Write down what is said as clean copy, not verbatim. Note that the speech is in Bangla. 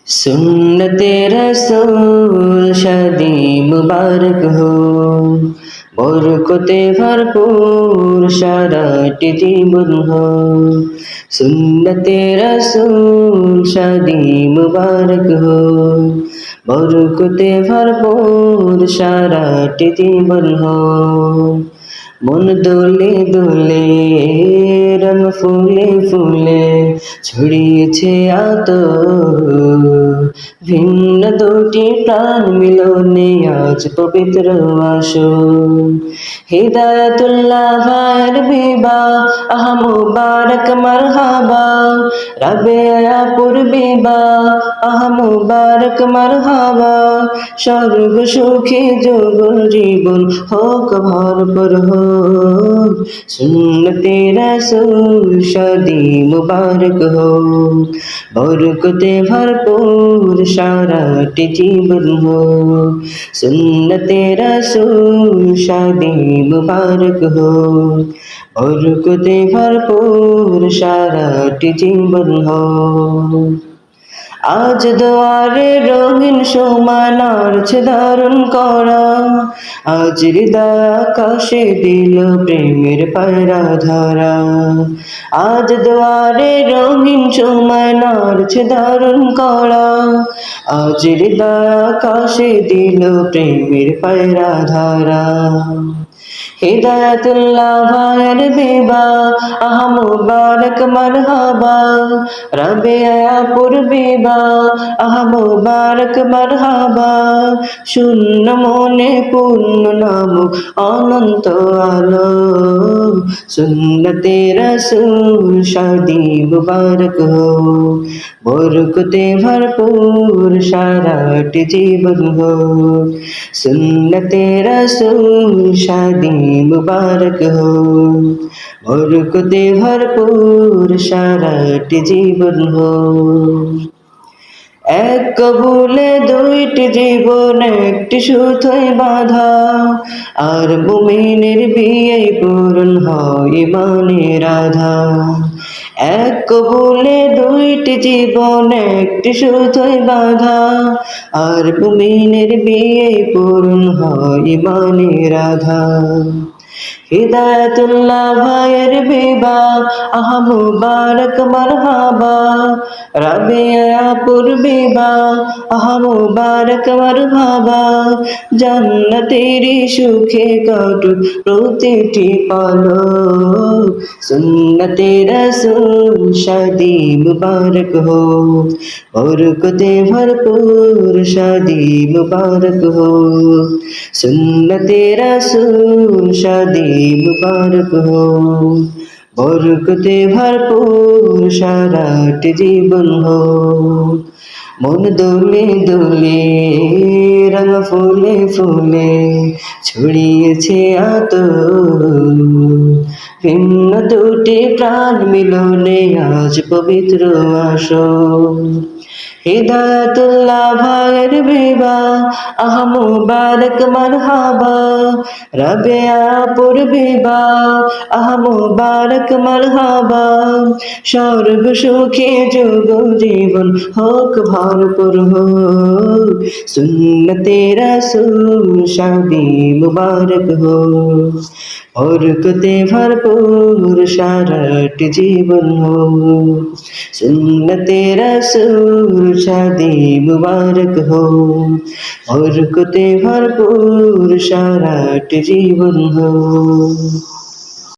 सुन्नते रसूल शादी मुबारक हो, बरकते भरपूर साराटी जीवन हो। सुन्नते रसूल शादी मुबारक हो, बरकते भरपूर साराटी जीवन हो। मन দোলে দোলে রং ফুলে ফুলে ছড়িয়েছে আতর, ভিন্ন দুটি প্রাণ মিলনে আজ পবিত্র আসর। হিদায়াতুল্লাহ ভাইয়ের বিবাহ আহ মুবারক মারহাবা, রাবেয়াপুর বিবাহ আহ মুবারক মারহাবা। স্বর্গ সুখী যুগল জীবন হোক ভরপুর हो, सुन्नते रसूल शादी मुबारक हो, बरकते भरपूर साराटी जीवन हो। सुन्नते रसूल शादी मुबारक हो, बरकते भरपूर साराटी जीवन हो। আজ দুয়ারে রঙিন সময় নাড়ছে দারুণ করা, আজ হৃদয় আকাশে দিল প্রেমের পায়রা ধরা। আজ দুয়ারে রঙিন সময় নাড়ছে দারুণ করা, আজ হৃদয় আকাশে দিল প্রেমের পায়রা ধরা। হিদায়াতুল্লাহ ভাইয়ের বিবাহ আহ মুবারক মারহাবা, রাবেয়াপুর বিবাহ আহ মুবারক মারহাবা। শূন্য মনে পূর্ণ নামক অনন্ত আলো, সুন্নতে রসূল শাদি মুবারক हो, बरकते भरपूर साराटी जीवन हो। सुन्नते रसूल शादी मुबारक हो, बरकते भरपूर साराटी जीवन हो। এক কবুলে দুইটি জীবন একটি সুতোয় বাঁধা, আর মুমিনের বিয়ে পূরণ হয় ইমানের আধার। এক কবুলে দুইটি জীবন একটি সুতোয় বাঁধা, আর মুমিনের বিয়ে পূরণ হয় ইমানের আধার। হিদায়াতুল্লাহ ভাইয়ের বিবাহ আহ মুবারক মারহাবা, রাবেয়াপুর বিবাহ আহ মুবারক মারহাবা। জান্নাতেরি সুখে কাটুক প্রতিটি পলক, সুন্নতে রসূল শাদি মুবারক हो, बरकते भरपूर शादी मुबारक हो। सुन्नते रसूल शादी मुबारक हो, बरकते भरपूर साराटी जीवन हो। मन দোলে দোলে রং ফুলে ফুলে ছড়িয়েছে আতর, ভিন্ন দুটি প্রাণ মিলনে আজ পবিত্র আসর। হিদায়াতুল্লাহ ভাইয়ের বিবাহ আহ মুবারক মারহাবা, রাবেয়াপুর বিবাহ আহ মুবারক মারহাবা। স্বর্গ সুখী যুগল জীবন হোক ভরপুর हो, सुन्नते रसूल शादी मुबारक हो, बरकते भरपूर साराटी जीवन हो। सुन्नते रसूल शादी मुबारक हो, बरकते भरपूर साराटी जीवन हो।